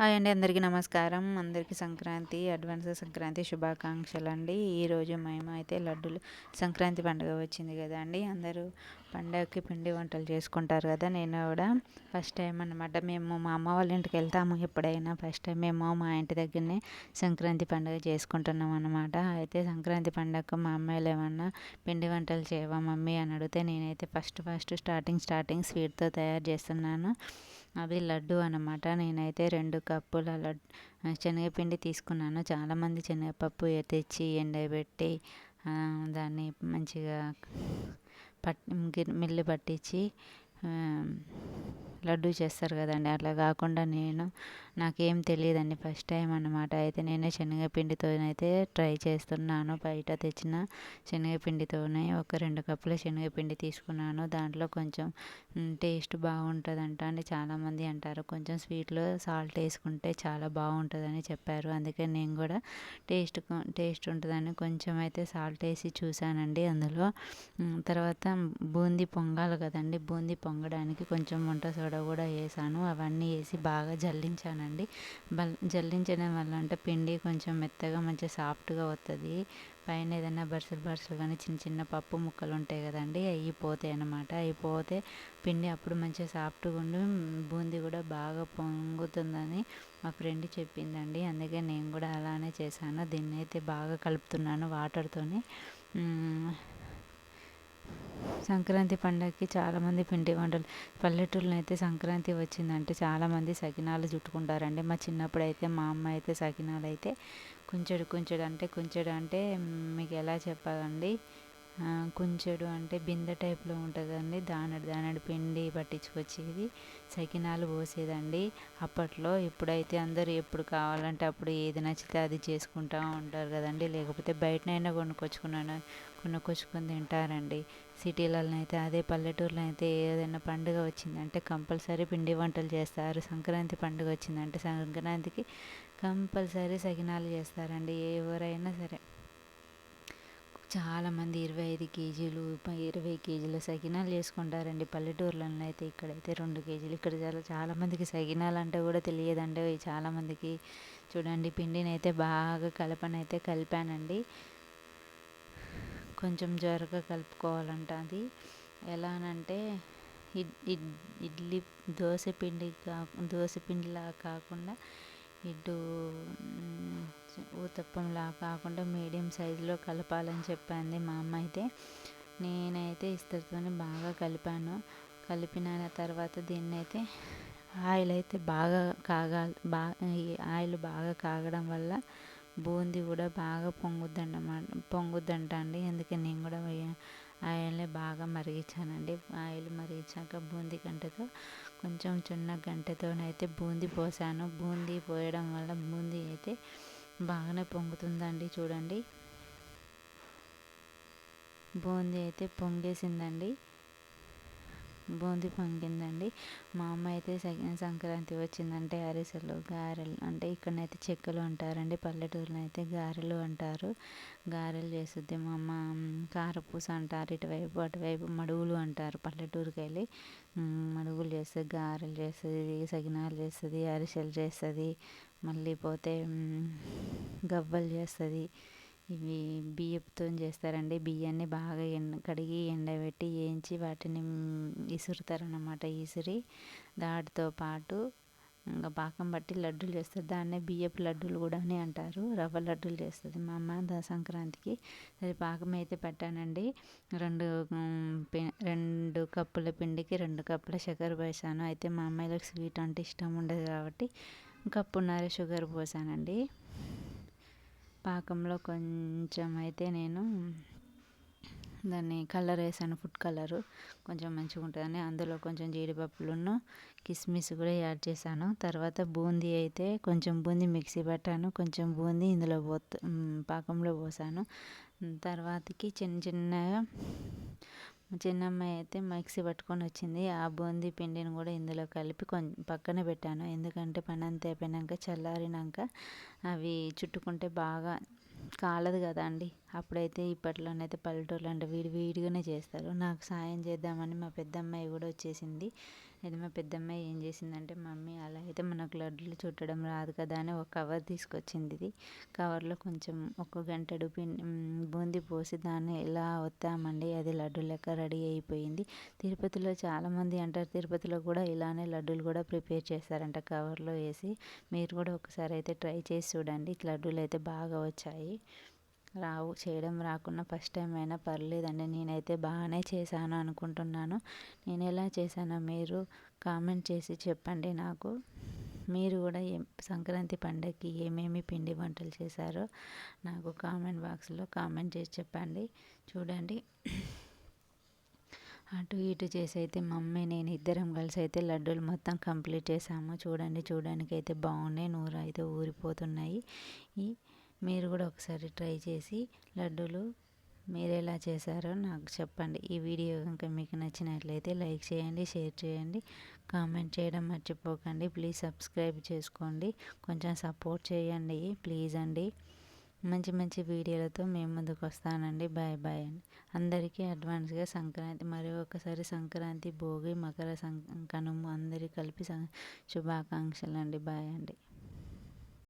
Hi అండి, అందరికీ నమస్కారం. అందరికీ సంక్రాంతి అడ్వాన్స్ సంక్రాంతి శుభాకాంక్షలు అండి. ఈరోజు మేము అయితే లడ్డూలు సంక్రాంతి పండుగ వచ్చింది కదా అండి. అందరూ పండగకి పిండి వంటలు చేసుకుంటారు కదా. నేను కూడా ఫస్ట్ టైం అన్నమాట. మేము మా అమ్మ వాళ్ళ ఇంటికి వెళ్తాము ఎప్పుడైనా. ఫస్ట్ టైం మేము మా ఇంటి దగ్గరనే సంక్రాంతి పండుగ చేసుకుంటున్నాం అన్నమాట. అయితే సంక్రాంతి పండుగకు మా అమ్మాయిలు ఏమన్నా పిండి వంటలు చేయవా మమ్మీ అని అడిగితే నేనైతే ఫస్ట్ స్టార్టింగ్ స్వీట్తో తయారు చేస్తున్నాను. అవి లడ్డు అన్నమాట. నేనైతే 2 కప్పుల శనగపిండి తీసుకున్నాను. చాలామంది శనగపప్పు తెచ్చి ఎండబెట్టి దాన్ని మంచిగా మిల్లు పట్టించి లడ్డు చేస్తారు కదండి. అట్లా కాకుండా నాకేం తెలియదండి, ఫస్ట్ టైం అన్నమాట. అయితే నేనే శనగపిండితోనైతే ట్రై చేస్తున్నాను. బయట తెచ్చిన శనగపిండితోనే ఒక 2 కప్పుల శనగపిండి తీసుకున్నాను. దాంట్లో కొంచెం టేస్ట్ బాగుంటుందంట అని చాలామంది అంటారు. కొంచెం స్వీట్లో సాల్ట్ వేసుకుంటే చాలా బాగుంటుందని చెప్పారు. అందుకే నేను కూడా టేస్ట్ ఉంటుందని కొంచెం అయితే సాల్ట్ వేసి చూశానండి అందులో. తర్వాత బూందీ పొంగాలి కదండి. బూందీ పొంగడానికి కొంచెం వంట సోడా కూడా వేసాను. అవన్నీ వేసి బాగా జల్లించానండి. జల్లించడం వల్ల అంటే పిండి కొంచెం మెత్తగా మంచిగా సాఫ్ట్గా వస్తుంది. పైన ఏదైనా బరుసలు కానీ చిన్న పప్పు ముక్కలు ఉంటాయి కదండి, అవి పోతాయి అన్నమాట. అవి పోతే పిండి అప్పుడు మంచిగా సాఫ్ట్గా ఉండి బూందీ కూడా బాగా పొంగుతుందని మా ఫ్రెండ్ చెప్పిందండి. అందుకే నేను కూడా అలానే చేశాను. దీన్ని అయితే బాగా కలుపుతున్నాను వాటర్తోని. సంక్రాంతి పండగకి చాలామంది పిండి వంటలు, పల్లెటూళ్ళలో అయితే సంక్రాంతి వచ్చిందంటే చాలామంది సకినాలు చుట్టుకుంటారండి. మా చిన్నప్పుడు అయితే మా అమ్మ అయితే సకినాలు అయితే కుంచెడు అంటే మీకు ఎలా చెప్పాలండి, కుంచెడు అంటే బిందె టైప్లో ఉంటుందండి. దానడి పిండి పట్టించుకొచ్చేది, సకినాలు పోసేదండి అప్పట్లో. ఇప్పుడైతే అందరూ ఎప్పుడు కావాలంటే అప్పుడు ఏది నచ్చితే అది చేసుకుంటూ ఉంటారు కదండి. లేకపోతే బయటనైనా కొనుక్కొచ్చుకొని తింటారండి. సిటీలలో అయితే అదే పల్లెటూరులో అయితే ఏదైనా పండుగ వచ్చిందంటే కంపల్సరీ పిండి వంటలు చేస్తారు. సంక్రాంతి పండుగ వచ్చిందంటే సంక్రాంతికి కంపల్సరీ సకినాలు చేస్తారండి ఎవరైనా సరే. చాలామంది 25 కేజీలు 20 కేజీల సకినాలు చేసుకుంటారండి పల్లెటూర్లలో అయితే. ఇక్కడైతే 2 కేజీలు. ఇక్కడ చాలామందికి సకినాలు అంటే కూడా తెలియదండి. చాలామందికి చూడండి, పిండిని అయితే బాగా కలిపానండి. కొంచెం జోరుగా కలుపుకోవాలంట. అది ఎలానంటే ఇడ్లీ దోశ పిండిలా కాకుండా ఇటు ఊతప్పంలా కాకుండా మీడియం సైజులో కలపాలని చెప్పింది మా అమ్మ అయితే. నేనైతే ఇస్తరితోని బాగా కలిపిన తర్వాత దీన్ని అయితే ఆయిల్ అయితే బాగా కాగాలి. ఆయిల్ బాగా కాగడం వల్ల బూందీ కూడా బాగా పొంగుద్దంట అండి. అందుకే నేను కూడా ఆయిల్ని బాగా మరిగించానండి. ఆయిల్ మరిగించాక బూందీ గంటతో కొంచెం చిన్న గంటతోనైతే బూందీ పోసాను. బూందీ పోయడం వల్ల బూందీ అయితే బాగానే పొంగుతుందండి. చూడండి, బూందీ అయితే పొంగేసిందండి. బూందీ పొంగిందండి. మా అమ్మ అయితే సంక్రాంతి వచ్చిందంటే అరిసెలు, గారెలు, అంటే ఇక్కడనైతే చెక్కలు అంటారండి, పల్లెటూరులో అయితే గారెలు అంటారు. గారెలు చేస్తుంది మా అమ్మ. కారపూస అంటారు ఇటువైపు, అటువైపు మడుగులు అంటారు. పల్లెటూరుకి వెళ్ళి మడుగులు చేస్తుంది, గారెలు చేస్తుంది, సకినాలు చేస్తుంది, అరిసెలు చేస్తుంది. మళ్ళీ పోతే గవ్వలు చేస్తుంది. ఇవి బియ్యంతో చేస్తారండి. బియ్యాన్ని బాగా కడిగి ఎండబెట్టి వేయించి వాటిని ఇసురుతారన్నమాట. ఇసిరి దాటితో పాటు ఇంకా పాకం బట్టి లడ్డూలు చేస్తారు. దాన్నే బియ్యపు లడ్డూలు కూడా అని అంటారు. రవ్వ లడ్డూలు చేస్తుంది మా అమ్మ సంక్రాంతికి. అది పాకం అయితే పెట్టానండి. 2 కప్పుల పిండికి 2 కప్పుల చక్కెర పోసాను. అయితే మా అమ్మాయిలకు స్వీట్ అంటే ఇష్టం ఉండదు కాబట్టి 1.5 కప్పు షుగర్ పోసానండి. పాకంలో కొంచెం అయితే నేను దాన్ని కలర్ వేసాను, ఫుడ్ కలరు, కొంచెం మంచిగా ఉంటుందని. అందులో కొంచెం జీడిపప్పులను కిస్మిస్ కూడా యాడ్ చేశాను. తర్వాత బూందీ అయితే కొంచెం బూందీ మిక్సీ పట్టాను, కొంచెం బూందీ ఇందులో పాకంలో పోసాను. తర్వాతకి చిన్నమ్మాయి అయితే మిక్సీ పట్టుకొని వచ్చింది. ఆ బూందీ పిండిని కూడా ఇందులో కలిపి పక్కన పెట్టాను. ఎందుకంటే పని అంతా అయిపోయాక చల్లారినాక అవి చుట్టుకుంటే బాగా కాలదు కదా అండి. అప్పుడైతే ఇప్పట్లోనైతే పల్లెటూరులో అంటే విడిగానే చేస్తారు. నాకు సాయం చేద్దామని మా పెద్దమ్మాయి కూడా వచ్చేసింది. అయితే మా పెద్దమ్మాయి ఏం చేసిందంటే, మమ్మీ అలా అయితే మనకు లడ్డూలు చుట్టడం రాదు కదా అని ఒక కవర్ తీసుకొచ్చింది. ఇది కవర్లో కొంచెం ఒక గంటెడు బూందీ పోసి దాన్ని ఇలా ఒత్తామండి, అది లడ్డు లెక్క రెడీ అయిపోయింది. తిరుపతిలో చాలామంది అంటారు, తిరుపతిలో కూడా ఇలానే లడ్డూలు కూడా ప్రిపేర్ చేస్తారంట కవర్లో వేసి. మీరు కూడా ఒకసారి అయితే ట్రై చేసి చూడండి. లడ్డూలు అయితే బాగా వచ్చాయి. చేయడం రాకున్నా ఫస్ట్ టైం అయినా పర్లేదండి, నేనైతే బాగానే చేశాను అనుకుంటున్నాను. నేను ఎలా చేశానో మీరు కామెంట్ చేసి చెప్పండి నాకు. మీరు కూడా సంక్రాంతి పండగకి ఏమేమి పిండి వంటలు చేశారో నాకు కామెంట్ బాక్స్లో కామెంట్ చేసి చెప్పండి. చూడండి, అటు ఇటు చేసి అయితే మమ్మీ నేను ఇద్దరం కలిసి అయితే లడ్డూలు మొత్తం కంప్లీట్ చేసాము. చూడండి, చూడడానికి అయితే బాగున్నాయి, నూరు అయితే ఊరిపోతున్నాయి. మీరు కూడా ఒకసారి ట్రై చేసి లడ్డూలు మీరు ఎలా చేశారో నాకు చెప్పండి. ఈ వీడియో కనుక మీకు నచ్చినట్లయితే లైక్ చేయండి, షేర్ చేయండి, కామెంట్ చేయడం మర్చిపోకండి. ప్లీజ్ సబ్స్క్రైబ్ చేసుకోండి, కొంచెం సపోర్ట్ చేయండి ప్లీజ్ అండి. మంచి మంచి వీడియోలతో మేము ముందుకు వస్తానండి. బాయ్ బాయ్ అండి. అందరికీ అడ్వాన్స్గా సంక్రాంతి, మరి ఒకసారి సంక్రాంతి, భోగి, మకర కనుమ అందరికీ కలిపి శుభాకాంక్షలు అండి. బాయ్ అండి.